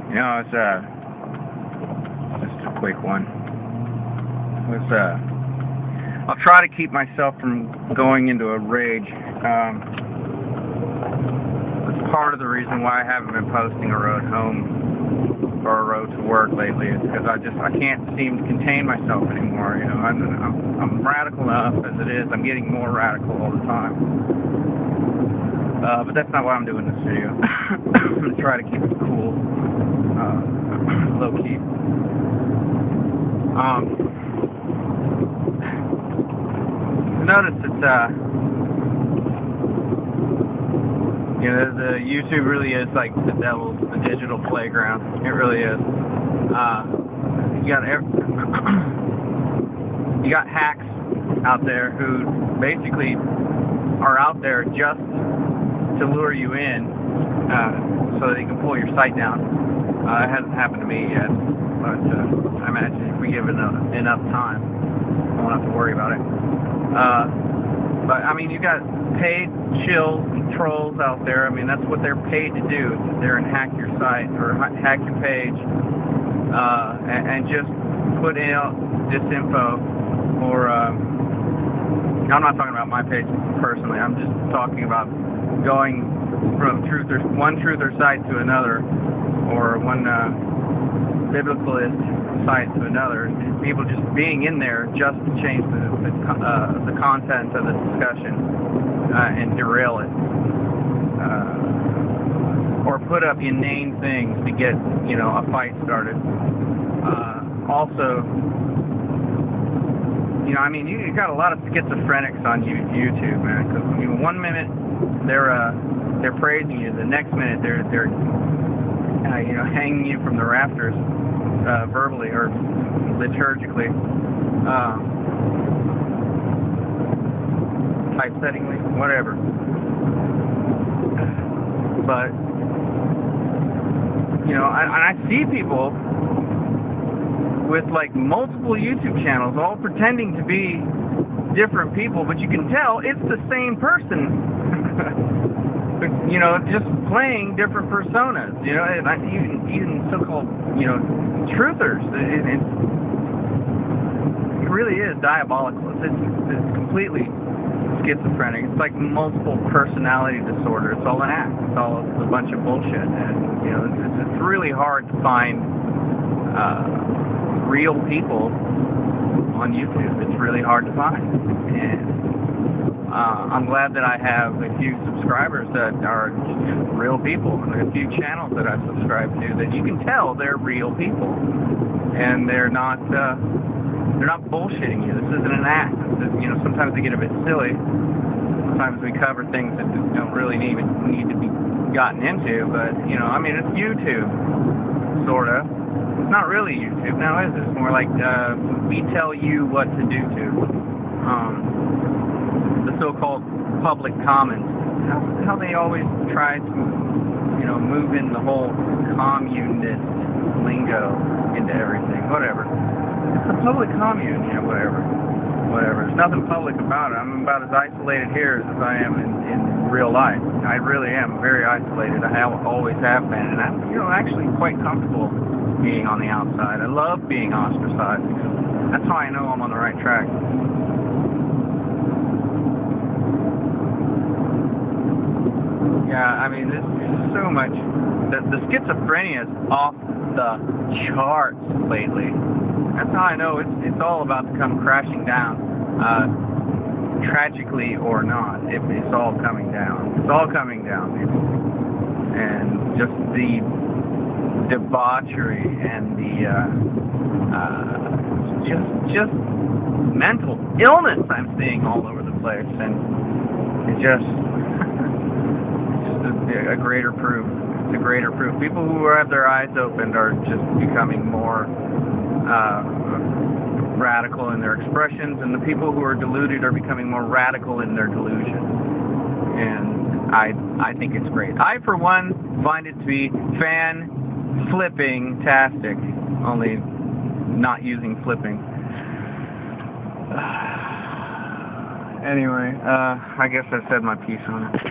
You know, it's just a quick one. I'll try to keep myself from going into a rage. It's part of the reason why I haven't been posting a road home or a road to work lately. Is because I can't seem to contain myself anymore. You know, I'm radical enough as it is. I'm getting more radical all the time. But that's not why I'm doing this video. I'm going to try to keep it cool, low key. Notice that you know, the YouTube really is like the devil's, the digital playground. It really is. You got hacks out there who basically are out there just to lure you in, so they can pull your site down. It hasn't happened to me yet, but I imagine if we give it enough time, I won't have to worry about it. But I mean, you got paid shills and trolls out there. I mean, that's what they're paid to do, is sit there and hack your site or hack your page, and just put in disinfo. Or I'm not talking about my page personally. I'm just talking about going from one truther site to another, or one biblicalist site to another. People just being in there just to change the content of the discussion and derail it, or put up inane things to get, you know, a fight started. Also, you know, I mean, you got a lot of schizophrenics on YouTube, man. Because I mean, one minute they're praising you, the next minute they're you know, hanging you from the rafters, verbally or liturgically, typesettingly, whatever. But you know, and I see people with like multiple YouTube channels, all pretending to be different people, but you can tell it's the same person. You know, just playing different personas. You know, and even so-called, you know, truthers. It really is diabolical. It's completely schizophrenic. It's like multiple personality disorder. It's all an act. It's a bunch of bullshit. And you know, it's really hard to find real people on YouTube. It's really hard to find, and I'm glad that I have a few subscribers that are real people, and a few channels that I've subscribed to that you can tell they're real people, and they're not bullshitting you. This isn't an act. This is, you know, sometimes they get a bit silly. Sometimes we cover things that don't really need to be gotten into, but you know, I mean, it's YouTube, sorta. It's not really YouTube now, is it? It's more like we tell you what to do to. The so-called public commons. How they always try to, you know, move in the whole communist lingo into everything. Whatever. It's a public commune, you know, whatever. There's nothing public about it. I'm about as isolated here as I am in real life. I really am very isolated. I always have been, and I'm, you know, actually quite comfortable being on the outside. I love being ostracized. That's how I know I'm on the right track. Yeah, I mean, there's so much. The schizophrenia is off the charts lately. That's how I know it's all about to come crashing down. Tragically or not, it's all coming down. It's all coming down, people. And just the debauchery and the just mental illness I'm seeing all over the place, and it's just a greater proof. It's a greater proof. People who have their eyes opened are just becoming more radical in their expressions, and the people who are deluded are becoming more radical in their delusion. And I think it's great. I, for one, find it to be flipping-tastic, only not using flipping. Anyway, I guess I said my piece on it.